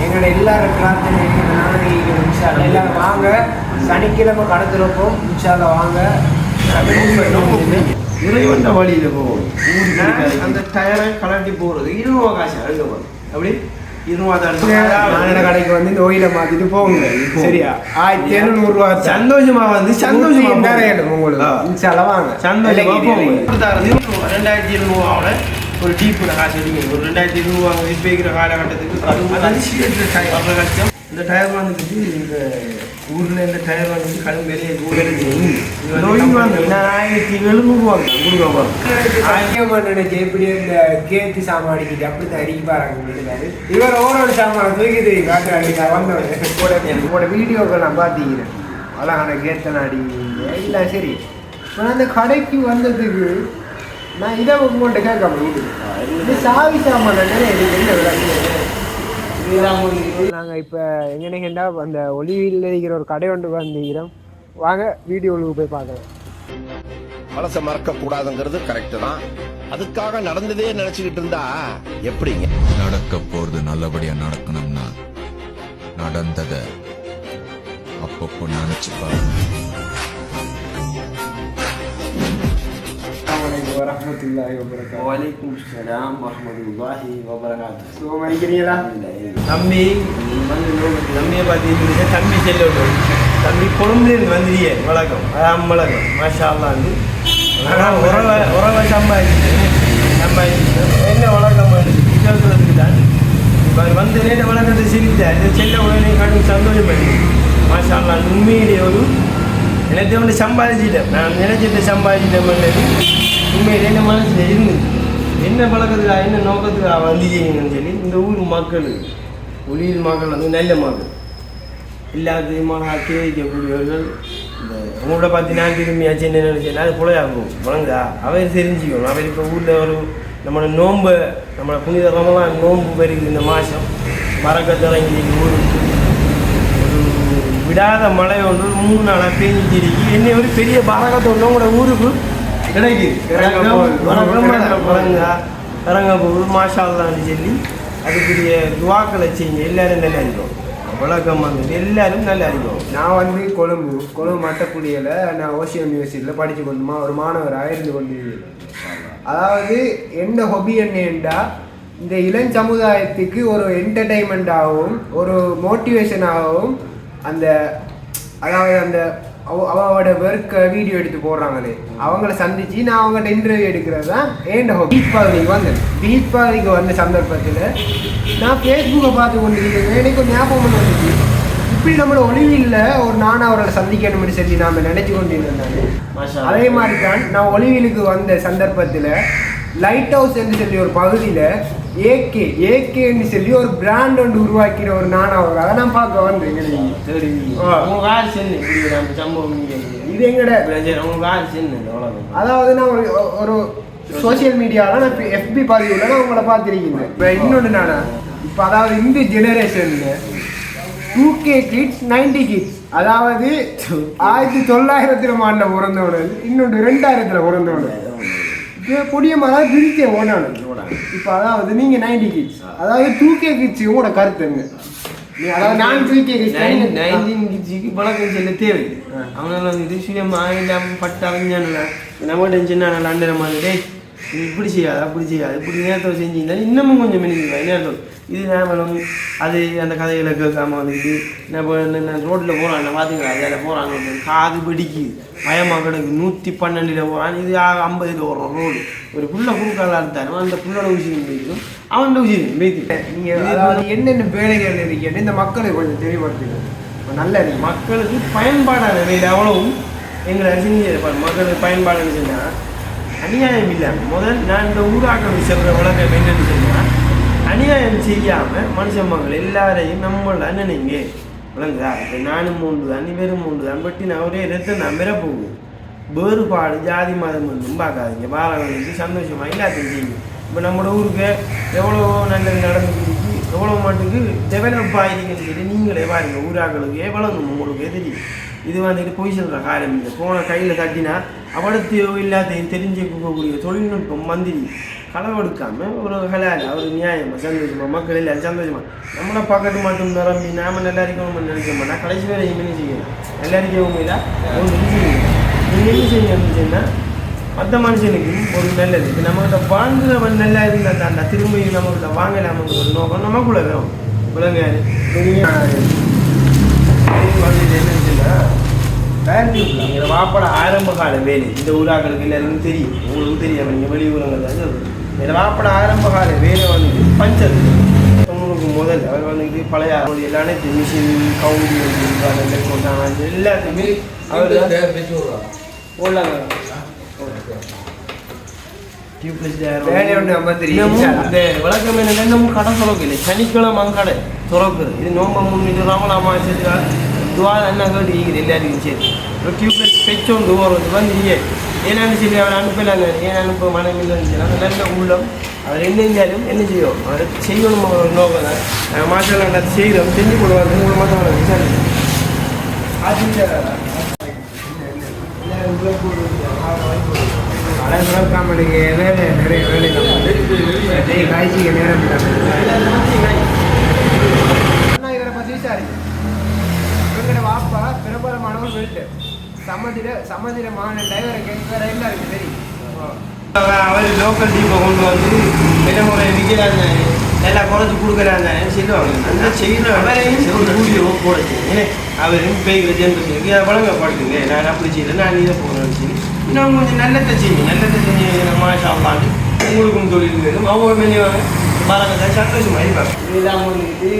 எங்களோட எல்லாரும் பிரார்த்தனை எல்லாரும் வாங்க. சனிக்கிழமை கடத்துறப்போம் இன்ஷால்லா வாங்க. இறைவந்த வழியில் போகும். அந்த டயரை கலட்டி போகிறது 20 ரூபா காசு அழுக போகும். அப்படி 20 கடைக்கு வந்து இந்த ஓயில மாத்திட்டு போங்க. சரியா 1700 ரூபா சந்தோஷமா வந்து சந்தோஷமா உங்களுக்கு இன்ஷால்லா வாங்க. சந்தோஷமா போங்க. 2200 ஒரு டீப்பில் காசு எடுக்கணும். ஒரு 2200 விற்பிக்கிற காலகட்டத்துக்கு அது கஷ்டம். இந்த டயர் வந்துட்டு இந்த ஊரில் இந்த டயர் வந்து கடும் வெளியே எப்படி இந்த கேத்தி சாமான் அடிக்கிட்டு அப்படித்தான் அடிக்க பாருங்க. இவர் ஓரோட சாமான தூக்கிட்டு காட்டு அடிக்க வந்தோட வீடியோக்கள் நான் பார்த்துக்கிறேன். அழகான கேத்தனை அடிக்கிறீங்க இல்லை. சரி நான் அந்த கடைக்கு வந்ததுக்கு நான் இதை உங்கள்கிட்ட கேட்க இது சாவி சாமான நாங்கள் இப்போ எங்கேன்னா அந்த ஒளிவில் இருக்கிற ஒரு கடை ஒன்று வந்துக்கிறோம். வாங்க வீடியோவுக்கு போய் பார்க்கலாம். மனசை மறக்க கூடாதுங்கிறது கரெக்டு தான். அதுக்காக நடந்ததே நினைச்சுக்கிட்டு இருந்தா எப்படிங்க? நடக்க போறது நல்லபடியா நடக்கணும்னா நடந்தத அப்பப்போ நினைச்சு பாருங்க. வரஹ்மத்துல்லாஹி வபரகாத்துஹு. வலைக்கும் ஸலாம் வரஹ்மத்துல்லாஹி வபரகாத்துஹு. சுகமா இருக்கிறீங்களா? தம்பி தம்பியை பார்த்தீங்கன்னா தம்பி செல்லட்டும். தம்பி கொழும்புலேருந்து வந்துடியே வழக்கம். அதான் வழக்கம். மாஷா அல்லாஹ் வந்து உறவை சம்பாதிச்சு என்ன வழக்கம் கேட்கறதுக்கு தான் இப்போ வந்து நேற்று வழக்கத்தை செலுத்தார். இதை செல்ல உடனே கண்டு சந்தோஷப்பட்டு மாஷா அல்லாஹ் உண்மையிலேயே ஒரு எனக்கு ஒன்று சம்பாதிச்சிட்டேன். நான் நினைச்சதை சம்பாதிச்சிட்டேன். உண்மையிலே என்ன மனசில் இருந்து என்ன பழக்கத்துக்காக என்ன நோக்கத்துக்காக வந்துட்டீங்கன்னு சொல்லி இந்த ஊர் மக்கள் ஒளியில் மக்கள் வந்து நல்ல மக்கள் எல்லாத்தையுமாக ஆக்கி வைக்கக்கூடியவர்கள். இந்த உங்களோட பார்த்து நான் திரும்பியாச்சு என்ன நினைச்சேன் அது புலையாகும் வழங்குதா அவர் தெரிஞ்சுக்கணும். அவர் இப்போ ஊரில் ஒரு நம்மளோட நோன்பு நம்மளோட புனித ரமலான் நோன்பு பெருகுது. இந்த மாதம் மரக்கத்தரங்கி ஊருக்கு ஒரு விடாத மழை ஒன்று 3 நாளாக பேஞ்சிருக்கு. என்ன ஒரு பெரிய பரக்கத்தோடு உங்களோட ஊருக்கு கிடைக்குது. இறங்க போகுது மாஷா அல்லாஹ்னு சொல்லி அதுக்குரிய துவாக்களை செய்யுங்க. எல்லாரும் நல்லா இருக்கும். வழக்கம் வந்து எல்லாரும் நல்லா இருக்கும். நான் வந்து கொழும்பு மட்டக்குடியில் நான் ஓசியன் யூனிவர்சிட்டியில் படித்து கொண்டுமா ஒரு மாணவராக இருந்து கொண்டு. அதாவது என்ன ஹொபி என்னண்டா இந்த இளம் சமுதாயத்துக்கு ஒரு என்டர்டைன்மெண்ட்டாகவும் ஒரு மோட்டிவேஷனாகவும் அந்த அதாவது அந்த அவங்களோட ஒர்க்கை வீடியோ எடுத்து போடுறாங்களே அவங்கள சந்திச்சு நான் அவங்கள்ட்ட இன்டர்வியூ எடுக்கிறது தான் ஏண்ட பீச் பாதைக்கு வந்த சந்தர்ப்பத்தில் நான் ஃபேஸ்புக்கை பார்த்து கொண்டு எனக்கு ஒரு ஞாபகம் வந்துச்சு. இப்படி நம்மளோட ஒளிவில் ஒரு நான் அவர்களை சந்திக்கணும்னு சொல்லி நாம் நினைச்சு கொண்டு இருந்தேன். அதே மாதிரி தான் நான் ஒளிவிலுக்கு வந்த சந்தர்ப்பத்தில் லைட் ஹவுஸ் என்று சொல்லி ஒரு பகுதியில் ஏகேன்னு சொல்லி ஒரு பிராண்ட் ஒன்று உருவாக்கிற ஒரு நானாக அதை நான் பார்க்க வந்தேன். இது எங்கட அதாவது நான் ஒரு சோசியல் மீடியாவில் நான் FB பதிவில் நான் உங்களை பார்த்துருக்கீங்க. இப்போ இன்னொன்று நானா இப்போ அதாவது இந்த ஜெனரேஷனில் 2K கிட்ஸ் 90 கிட்ஸ் அதாவது 1900 ஆண்டில் பிறந்தவர்கள் இன்னொன்று 2000 பிறந்தவர்கள் புதிய மாதிரி பிரிச்சே ஓடானு. இப்போ அதாவது நீங்கள் 90 கிட்ஸ் அதாவது 2K கிட்ஸ் உங்களோட கருத்துங்க. அதாவது நான் 3K கிட்ஸ் 19 கிட்ஸுக்கு பழக்கம் செல்ல தேவை. அவனால வந்து சுயமாக இல்லாமல் பட்டாங்க நம்ம டென்ஷன் அண்டன மாதிரி இப்படி செய்யாது அப்படி செய்யாது இப்படி நேரத்தை செஞ்சிருந்தா இன்னமும் கொஞ்சம் மெனிக்கலாம் நேரத்தில் இது நேரம் அது அந்த கதைகளை கேட்காம வந்துட்டு நான் ரோட்டில் போகிறான் பார்த்தீங்களா அதில் போகிறாங்க காது பிடிக்கு பயமாக கிடக்கு 112 போகிறான். இது 50 ஓடுறோம் ரோடு ஒரு புள்ள குறுக்கால இருந்தாலும் அந்த புள்ளோட விஷயம் போய்க்கும் அவனோட விஷயம் போய்த்து. நீங்கள் என்னென்ன வேலைகள் இருக்கீங்கன்னு இந்த மக்களை கொஞ்சம் தெளிவுபடுத்துங்க. நல்ல மக்களுக்கு பயன்பாடான வேலை அவ்வளவும் எங்களை செஞ்சு மக்களுக்கு பயன்பாடுன்னு சொன்னால் அநியாயம் இல்லாமல் நான் இந்த ஊராக்கம் சொல்கிற உலகம் என்னன்னு சொன்னால் அநியாயம் செய்யாமல் மனுஷன் மக்கள் எல்லாரையும் நம்மள நினைங்க விளங்குதா. இப்போ நானும் 3 தான் நீ வெறும் 3 தான் பட்டி நான் ஒரே ரத்த நான் பெற போகும். வேறுபாடு ஜாதி மதம் ஒன்றும் பார்க்காதீங்க. பாரங்களுக்கு சந்தோஷமாக எல்லாத்தையும் செய்யுங்க. இப்போ நம்மளோட ஊருக்கு எவ்வளோ நல்லது நடந்துருக்கு எவ்வளோ மாட்டுக்கு டெவலப் ஆகிருக்குன்னு சொல்லி நீங்களே பாருங்கள். ஊராக்களுக்கு எவ்வளோ உங்களுக்கு தெரியும். இது வந்துட்டு பொய் சொல்கிற காலம் இல்லை. போன கையில் தட்டினா அவடத்தையோ எல்லாத்தையும் தெரிஞ்சு கொடுக்கக்கூடிய தொழில்நுட்பம் மந்திரி களவு எடுக்காமல் ஒரு ஹலால் ஒரு நியாயமாக சந்தோஷமா மக்கள் எல்லாம் சந்தோஷமா நம்மளை பக்கத்து மட்டும் நிரம்பி நாம நல்லா இருக்கணும்னு நினைக்க மாட்டோம். கடைசி வேலை என்ன செய்யணும், நல்லா இருக்கவும் இல்லை ஒன்று செய்யணும். நீங்கள் என்ன செய்யணும்னா மற்ற மனுஷனுக்கு ஒரு நல்லது இப்போ நம்மகிட்ட வாங்குறவன் நல்லா இருந்தால் தாண்டா திரும்பி நம்மகிட்ட வாங்கலாமங்கிற ஒரு நோக்கம் நமக்குள்ள வேணும். விலங்கு என்னச்சுன்னா எங்களை வாப்பட ஆரம்ப கால வேலை இந்த ஊராக்களுக்கு எல்லாருக்கும் தெரியும், உங்களுக்கு தெரியும். நீங்கள் வெளி ஊரங்கள் தான் எங்களை வாப்பட ஆரம்ப கால வேலை வந்துட்டு பஞ்சர் 90க்கு முதல் அவர் வந்துட்டு பழைய எல்லாமே மிஷின் கவுண்டி கொண்டாங்க எல்லாத்தையுமே அவர் போடலாங்க. வழக்கம் என்ன நம்ம கடை திறக்கு இல்லை, சனிக்கிழமை கடை திறக்குது. இது நோம்ப முன்னிட்டு ராமலாமா சேர்த்துக்கால் துவா என்ன கேட்டு எல்லாருக்கும் சரி ஒரு டியூப்லைட் ஸ்பெச் ஒன்று வரும் வந்து ஏன்னு சொல்லி அவர் அனுப்பலாங்க. ஏன் அனுப்ப மனம் இல்லைன்னு அந்த நல்ல உள்ளம் அவர் என்ன இருந்தாலும் என்ன செய்யும் அவர் செய்யணும் ஒரு நோக்கம் தான் மாற்றம் அதை செய்கிறோம் செஞ்சு கொடுவாங்க. உங்களை மட்டும் விசாரிச்சு காமெடிக்கு வேலை நிறைய வேலை காய்ச்சிக்க நேரம் இவரை பற்றி விசாரிச்சு இவங்கட வாப்பா பிரபலமானவர் வெளிட்டு சமதிர மாநில டிரைவரை கேட்கிற எல்லாருக்கும் தெரியும். அவர் லோக்கல் டீப்பை கொண்டு வந்து விலைமுறை விற்கிறாங்க, நல்லா குறைச்சி கொடுக்குறாங்க சொல்லுவாங்க. அந்த செய்கிற வீடியோ போடுச்சு ஏன்னா அவரும் பேய்கிற ஜென்ரேஷனுக்கு வழங்கப்படுத்துங்க. நான் அப்படி செய்யல, நான் இதை போகிறேன்னு சொல்லி இன்னும் கொஞ்சம் நல்லத்தை செய்யுங்க. நல்லத்தை செஞ்சு மாஷாப்பாண்டு உங்களுக்கும் தொழில் வேணும். அவங்க வெளியே மரங்களை சந்தோஷமாக இருப்பாங்க. இதெல்லாம் வந்துட்டு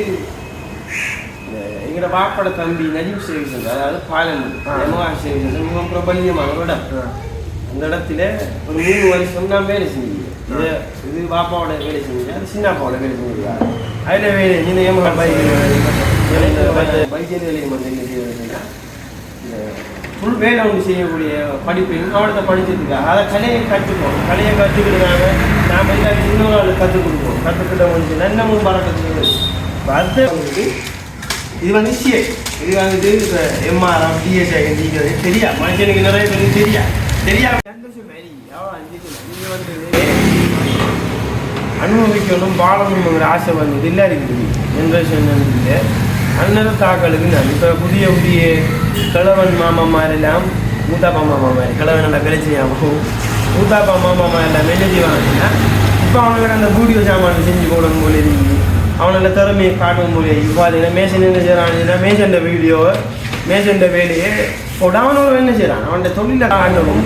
எங்களோட வாப்பட தம்பி நஜீப் சேவிசன், அதாவது பாலன் சேவிசன் மிகவும் பிரபல்யமான ஒரு இடம். அந்த இடத்துல ஒரு 3 வருஷம் நான் வேலை செஞ்சுருக்கேன். இது பாப்பாவோட வேலை செஞ்சுருக்கேன், அது சின்னாப்பாவோட வேலை செஞ்சுருக்காங்க. அதில் வேலை இந்த ஏமா பைக்கியல் வேலையை வந்து என்ன செய்யறதுன்னா ஃபுல் வேலை ஒன்று செய்யக்கூடிய படிப்பையும் அவடத்தை படிச்சிருக்காங்க. அதை கலையை கற்றுப்போம், கலையை கற்றுக்கிடுறாங்க. நாம் எல்லாருக்கும் இன்னொரு ஆள் கற்றுக் கொடுப்போம். கற்றுக்கிட்ட வந்து நல்லமும் பறக்கத்துக்கு அடுத்த வந்துட்டு இது வந்து சிஏ, இது வந்துட்டு எம்ஆர்எம் டிஎஸ்ஐ தெரியா மனுஷனுக்கு நிறைய பேருக்கு தெரியா சந்தோஷம் மாதிரி நீங்கள் வந்து அனுபவிக்கணும் வாழணுங்கிற ஆசை வந்து இல்லை இருக்குது ஜென்ரேஷன் வந்து அன்னத தாக்களுக்கு நான் இப்போ புதிய கிழவன் மாமா மாதிரிலாம் மூத்தாப்பா மாமா மாதிரி கிழவன் நல்லா கிடைச்சியாகும் மூத்தாப்பா மாமா மாதிரி எல்லாம் என்ன செய்வாங்கன்னா இப்போ அவங்களுக்கு அந்த வீடியோ சாமான் செஞ்சு போடணும் போல இருக்குது. அவனால திறமையை காட்டும் போல இப்போ மேசன் என்ன செய்கிறான்னா மேசண்ட வீடியோவை மேசண்ட வேலையை அவனோட என்ன செய்கிறான் அவனோட தொழிலை காட்டணும்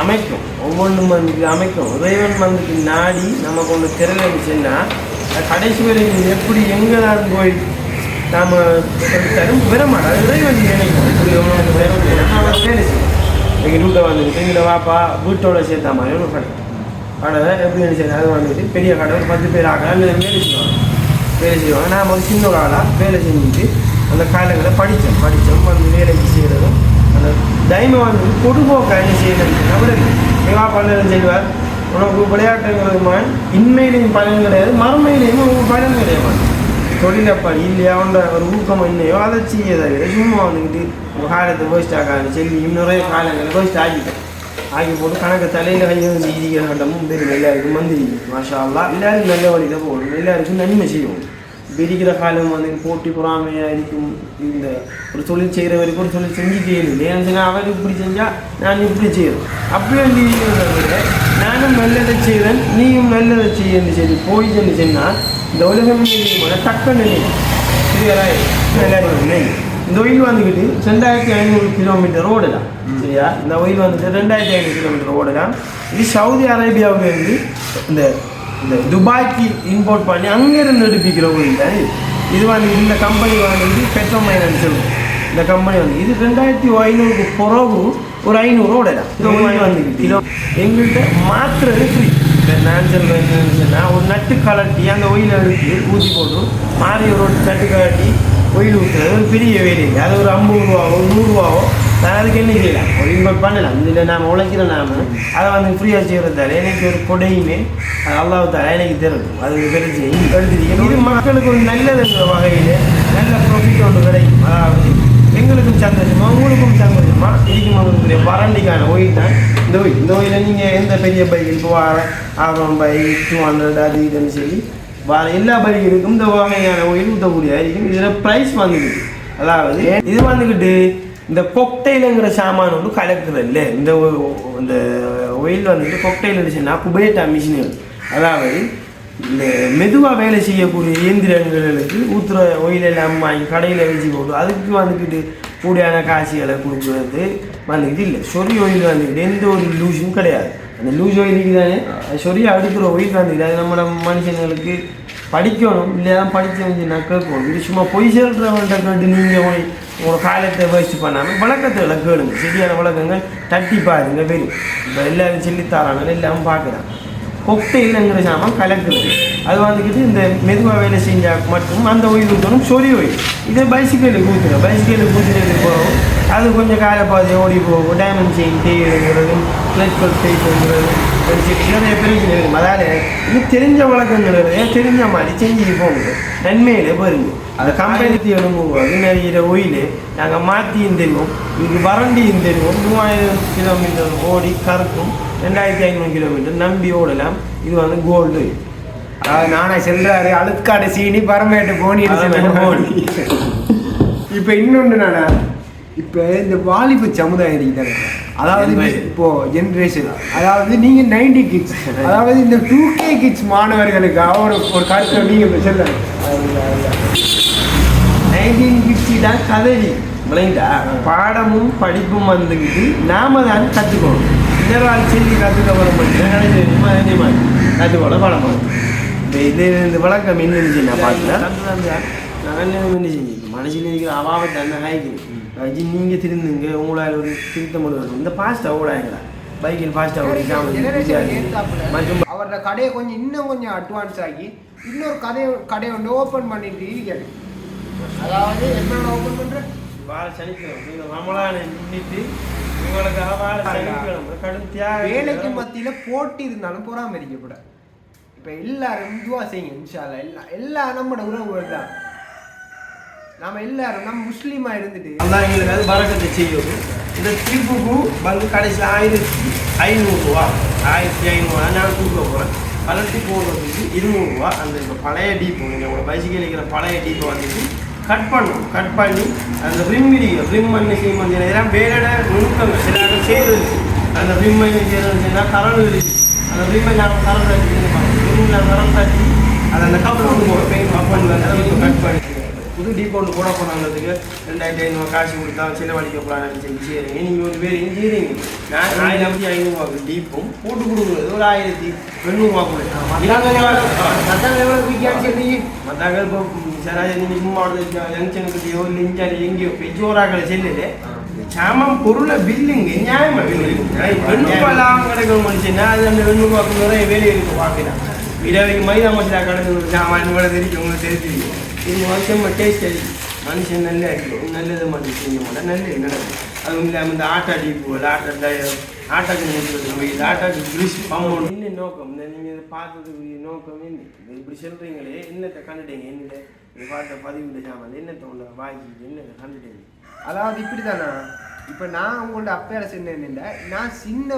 அமைக்கும். ஒவ்வொன்றும் வந்துட்டு அமைக்கும். இறைவன் வந்துட்டு நாடி நம்ம கொண்டு திறமைச்சுன்னா கடைசி வரைக்கும் எப்படி எங்கே தான் போய் நாம் தரும் விரமாட்டோம். அது இறைவன் நினைக்கும் இப்படி அவன் வேலை செய்யும். எங்கள் வீட்டை வந்துக்கிட்டு எங்களை வாப்பா வீட்டோட சேர்த்தா மாதிரி ஒன்று கடை எப்படி என்ன செய்யணும் அது வந்துட்டு பெரிய கடை ஒரு 10 பேர் ஆகலாம் வேலை செய்வாங்க. நாம் ஒரு சின்ன ஒரு ஆளாக வேலை செஞ்சுட்டு அந்த காலங்களை படித்தோம் வந்து வேலைக்கு செய்கிறதும் அந்த டைமை வந்து பொதுபோக்காக என்ன செய்யணும் அவருக்கு எங்கள் பலரும் செய்வார். உனக்கு விளையாட்டுங்கிறது இன்மையிலையும் பலன் கிடையாது, மறுமையிலையும் உங்களுக்கு பலன் கிடையாது. தொழிலப்பா இல்லையா அவனோட ஒரு ஊக்கம் என்னையோ அதை செய்யதாக சும்மா வந்துக்கிட்டு உங்கள் காலத்தை வேஸ்ட் ஆகாது சொல்லி இன்னொரு காலங்களை வேஸ்ட் ஆகி போட்டு கணக்கு தலையில் கையை வந்து இருக்கிற கட்டமும் தெரியும். எல்லாருக்கும் மந்திரி மாஷா அல்லா எல்லாருக்கும் நல்ல வழியில் போகணும், எல்லாருக்கும் நன்மை செய்வோம். பிரிக்கிற காலம் வந்து போட்டி பொறாமையாக இருக்கும். இந்த ஒரு தொழில் செய்கிற வரைக்கும் ஒரு தொழில் செஞ்சு செய்யணும். ஏன்னா அவர் இப்படி செஞ்சால் நான் இப்படி செய்யணும் அப்படி வந்து விட நானும் நல்லதை செய்வேன் நீயும் நல்லதை செய்யன்னு சொல்லி போய் சொல்லி சொன்னால் இந்த உலகம் டக்குன்னு நினைக்கும். சரியா எல்லாரும் நினைக்கும். இந்த ஒயில் வந்துக்கிட்டு 2500 கிலோமீட்டர் ஓடலாம். சரியா இந்த ஒயில் வந்துட்டு 2500 கிலோமீட்டர் ஓடலாம். இது சவுதி அரேபியாவிலேருந்து இந்த துபாய்க்கு இம்போர்ட் பண்ணி அங்கேருந்து எடுப்பிக்கிற ஒயில் தான் இது வந்து இந்த கம்பெனி வந்து பெட்ரோமைனன்னு சொல்லுவோம். இந்த கம்பெனி வந்து இது 2500 பிறகு ஒரு 500 ஓடலாம். இந்த ஒயில் வந்துக்கிட்டு எங்கள்கிட்ட மாற்றுறது ஃப்ரீ. நான் சொல்கிறேன் என்னன்னு சொன்னால் ஒரு நட்டு கலட்டி அந்த ஒயிலை எடுத்து ஊற்றி போட்டு மாறி ஒரு நட்டு கலட்டி ஒயில் ஊற்றுறது ஒரு பெரிய வேலை. அது ஒரு 50 ரூபாவோ 100 ரூபாவோ நான் அதுக்கு என்ன செய்யலாம் ஒரு இன்வெஸ்ட் பண்ணலாம். இதில் நாம் உழைக்கிற அதை வந்து ஃப்ரீயாக செய்கிறதால எனக்கு ஒரு கொடையுமே அது அல்லாஹ்தால எனக்கு தெரியும். அது பெருசு எடுத்துட்டீங்க. இது மக்களுக்கு ஒரு நல்லதுங்கிற வகையில் நல்ல ப்ராஃபிட் ஒன்று கிடைக்கும். அதாவது எங்களுக்கும் சந்தோஷமா உங்களுக்கும் சந்தோஷமா இருக்கும். அவங்களுடைய வாரண்டிக்கான ஒயில் தான் இந்த ஒயில். இந்த ஒயிலில் நீங்கள் எந்த பெரிய பைக் இப்போ R1 பைக் 200 அது இதுன்னு சொல்லி வர எல்லா பைக்குக்கும் இந்த வகையான ஒயில் ஊற்றக்கூடிய இருக்கும். இதில் ப்ரைஸ் வந்துக்கிட்டு, அதாவது இது வந்துக்கிட்டு இந்த கொக்டைலுங்கிற சாமான் வந்து கலக்குறது இல்லை. இந்த ஒயில் வந்துட்டு கொக்டைல் அடிச்சுன்னா குபேட்டா மிஷின்கள், அதாவது இந்த மெதுவாக வேலை செய்யக்கூடிய இயந்திரங்களுக்கு ஊற்றுற ஒயில் எல்லாம் வாங்கி கடையில் வச்சு போட்டு அதுக்கு வந்துக்கிட்டு கூடியான காசுகளை கொடுக்குறது வந்துக்கிட்டு இல்லை. சொறி ஒயில் வந்துக்கிட்டு எந்த ஒரு லூஸும் கிடையாது. அந்த லூஸ் ஒயிலுக்கு தானே சொறியாக அடுக்கிற ஒயில் வந்துக்கிட்டு அது நம்ம மனுஷங்களுக்கு படிக்கணும், இல்லையா படித்தவங்க கேட்கணும். இது சும்மா பொய் சொல்கிறவன்கிட்ட கேட்டு நீங்கள் ஒரு காலத்தை வேஸ்ட் பண்ணாமல் வழக்கத்தை கேளுங்க. சரியான வழக்கங்கள் தட்டி பாருங்க வெறும் இப்போ எல்லாரும் சொல்லித்தாராங்க எல்லாரும் பார்க்குறாங்க. கொக்டைலுங்கிற சாமான் கலக்குறது அது வந்துக்கிட்டு இந்த மெதுவாக வேலை செஞ்சால் மட்டும் அந்த ஒயில் ஊற்றணும். சொறி ஒயில் இதே பைசிக்கலுக்கு ஊற்றுறோம். பைசிக்கலுக்கு ஊற்றுறது போகும், அது கொஞ்சம் காலப்பாதை ஓடி போகும், டைமண்ட் செயின் தேய்கிறதும் கிளச் பல்ப் தேய்க்கிறதும் நிறைய பிரச்சனை இருக்கும். அதாவது இது தெரிஞ்ச வழக்கங்கள் தெரிஞ்ச மாதிரி செஞ்சு போங்க, நன்மையில பாருங்க. அந்த கம்பெனி எழும்போது நிறைய ஒயில் நாங்கள் மாற்றியும் தெரியும், இது வறண்டியும் தெரியும். 3000 கிலோமீட்டர் ஓடி கறக்கும், 2500 கிலோமீட்டர் நம்பி ஓடலாம். இது வந்து கோல்டு. அதாவது நானே செல்றாரு அழுக்காடு சீனி பரமேட்டு போனி. இப்போ இன்னொன்று நானா, இப்போ இந்த வாலிப சமுதாயம் இருக்குதாங்க, அதாவது இப்போ ஜென்ரேஷன், அதாவது நீங்க 90 கிட்ஸ், அதாவது இந்த 2K கிட்ஸ் மாணவர்களுக்கு ஒரு கருத்தை நீங்க சொல்லுங்க. 19 கிட்ஸி தான் கதறி விளைந்தா பாடமும் படிப்பும் வந்துக்கிட்டு நாம தான் கற்றுக்கணும். இன்னொரு செஞ்சு கற்றுக்க வர மாட்டேன் கற்றுக்கொள்ள படம் இது இந்த வழக்கம் என்னன்னு நான் பார்த்தேன். நான் என்ன செஞ்சு மனசில் இருக்கிற அவாவை தன்னை ஆகிக்கிறேன். நீங்கள் திருந்துங்க, உங்களால் ஒரு திருத்த முடியும். இந்த ஃபாஸ்ட்டாக ஓடாங்களா பைக்கில் ஃபாஸ்ட்டாக மற்றும் அவரோட கடையை கொஞ்சம் இன்னும் கொஞ்சம் அட்வான்ஸ் ஆகி இன்னொரு கடையை வந்து ஓப்பன் பண்ணிட்டு இருக்காரு. அதாவது என்ன ஓப்பன் பண்ணுறேன் வாழை சனிக்கிழமை ரமலானை முன்னிட்டு உங்களுக்கு வாழை சனிக்கிழமை கடும் தியாக வேலைக்கு மத்தியில் போட்டி இருந்தாலும் பொறாமரிக்கப்படாது. இப்போ எல்லாரும் இதுவா செய்யுங்க இன்ஷால்லா. எல்லாம் நம்மளோட உறவுகள் தான். நம்ம எல்லாரும் நம்ம முஸ்லீமா இருந்துட்டு அதான் எங்களுக்கு அது பறக்கத்தை செய்யும். இந்த ட்ரிப்புக்கு வந்து கடைசி 1500 ரூபா 1500 நான் கொடுக்க போகிறேன். கலட்டி போடுறதுக்கு 200 ரூபா. அந்த இப்போ பழைய டீப்போ நீங்கள் பைசிக்கல் இருக்கிற பழைய டீப்பை வந்துட்டு கட் பண்ணணும். கட் பண்ணி அந்த ரிம் இடிக்கும். ரிம் பண்ணி செய்யும் இதெல்லாம் வேற நுணுக்கங்கள் சில செய்கிறது. அந்த ரிம்மை செய்யறதுன்னா கரண்ட் இருக்குது. அந்த ரிம்மை நாங்கள் கரண்ட் ரிம்மில் கரண்ட் தட்டி அதை அந்த கப்பல் பெயிண்ட் கட் பண்ணி புது டீப் ஒன்று போட போனாங்கிறதுக்கு 2500 காசு கொடுத்தா செலவழிக்க போகலான்னு சொல்லி செய்கிறீங்க. நீங்கள் ஒரு பேர் இன்ஜினியரிங் நான் 1500 டீப்பும் போட்டு கொடுக்குறது ஒரு 1800 கொடுத்தேன். மற்றாங்க இப்போ சராஜ் நீங்கள் மாவட்டத்தில் ஜங்ஷனுக்கிட்டேயோ இல்லை இஞ்சாலி எங்கேயோ பெஜோராக்களை செல்லுது சாமான் பொருளை பில்லுங்க நியாயமாக பில்லுங்க லாபம் கிடைக்கும் மனுஷன்னா அது அந்த 200 நிறைய வேலையை இருக்கு பார்க்கலாம். இரவைக்கு மைதா மசாலா கிடைக்கும் சாமான் கூட தெரியும் உங்களுக்கு தெரிஞ்சிருக்கும். இது வருஷம் டேஸ்ட் அடி மனுஷன் நல்ல அடிக்கும் நல்லது மட்டும் செய்ய மாட்டேன் நல்லது நடக்கும். அதுவும் இல்லாமல் இந்த ஆட்டா டீப்புகள் ஆட்டாக்கு நினைச்சு இந்த ஆட்டாக்கு கிரிஷ் பம்பௌண்ட் என்ன நோக்கம் இந்த நீங்கள் இதை பார்த்ததுக்கு நோக்கம் என்ன இப்படி சொல்கிறீங்களே என்னத்தை கண்டுட்டீங்க என்னது இதை பார்த்த பதிவு சாமான் என்னத்தை உள்ள வாங்கி என்னத்தை கண்டுட்டீங்க. அதாவது இப்படி தானே இப்போ நான் உங்களோட அப்பேரை சொன்னேன்ல, நான் சின்ன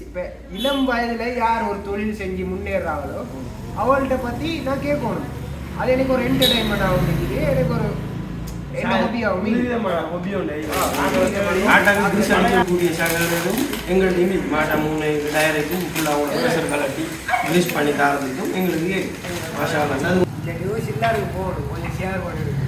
இப்போ இளம் வயதில் யார் ஒரு தொழில் செஞ்சு முன்னேறாங்களோ அவள்கிட்ட பற்றி நான் கேட்கணும். அது எனக்கு ஒரு என்டர்டைன்மெண்ட் ஆகும், எனக்கு ஒரு எங்களுக்கு மாட்டா 3 டயருக்கும் ஃபுல்லாக ப்ரெஷர் கலட்டி யூஸ் பண்ணி தரதுக்கும் எங்களுக்கு போகணும் கொஞ்சம் ஷேர் பண்ணிடுங்க.